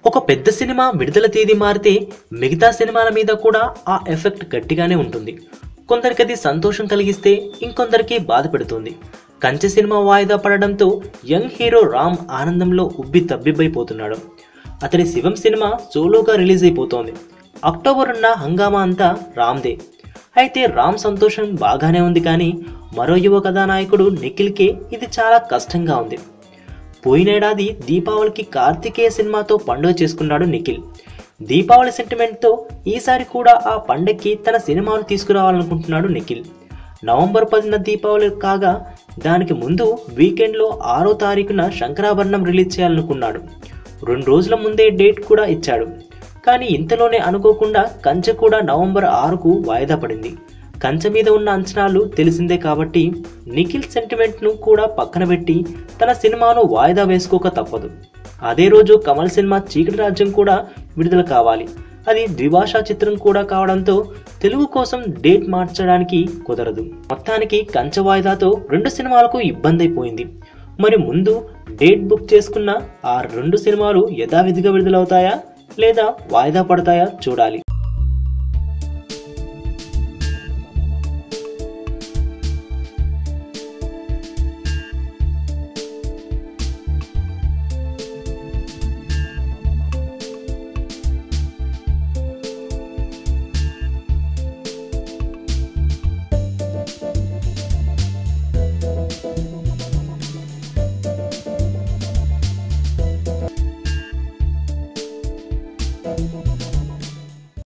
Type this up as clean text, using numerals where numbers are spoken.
ఒక పెద్ద సినిమా విడుదల తేదీ మారితే మిగతా సినిమాల మీద కూడా ఆ ఎఫెక్ట్ గట్టిగానే ఉంటుంది. కొందరికి అది సంతోషం కలిగిస్తే ఇంకొందరికి బాధ పెడుతుంది. కంచె సినిమా వాయిదా పడడంతో యంగ్ హీరో రామ్ ఆనందంలో ఉబ్బి తబ్బిబ్బైపోతున్నాడు. అతని శివం సినిమా సోలోగా రిలీజ్ అయిపోతోంది. అక్టోబర్ ఉన్న హంగామా అంతా రామ్దే. అయితే రామ్ సంతోషం బాగానే ఉంది, కానీ మరో యువ కథానాయకుడు నిఖిల్కే ఇది చాలా కష్టంగా ఉంది. పోయినేడాది దీపావళికి కార్తికేయ సినిమాతో పండుగ చేసుకున్నాడు నిఖిల్. దీపావళి సెంటిమెంట్తో ఈసారి కూడా ఆ పండగకి తన సినిమాను తీసుకురావాలనుకుంటున్నాడు నిఖిల్. నవంబర్ 10న దీపావళి కాగా దానికి ముందు వీకెండ్లో 6వ తారీఖున శంకరాభరణం రిలీజ్ చేయాలనుకున్నాడు. 2 రోజుల ముందే డేట్ కూడా ఇచ్చాడు. కానీ ఇంతలోనే అనుకోకుండా కంచె కూడా నవంబర్ 6కు వాయిదా పడింది. కంచె మీద ఉన్న అంచనాలు తెలిసిందే కాబట్టి నిఖిల్ సెంటిమెంట్ను కూడా పక్కన పెట్టి తన సినిమాను వాయిదా వేసుకోక తప్పదు. అదే రోజు కమల్ సినిమా చీకటి రాజ్యం కూడా విడుదల కావాలి. అది ద్విభాషా చిత్రం కూడా కావడంతో తెలుగు కోసం డేట్ మార్చడానికి కుదరదు. మొత్తానికి కంచె వాయిదాతో 2 సినిమాలకు ఇబ్బంది అయిపోయింది. మరి ముందు డేట్ బుక్ చేసుకున్న ఆ 2 సినిమాలు యథావిధిగా విడుదలవుతాయా లేదా వాయిదా పడతాయా చూడాలి.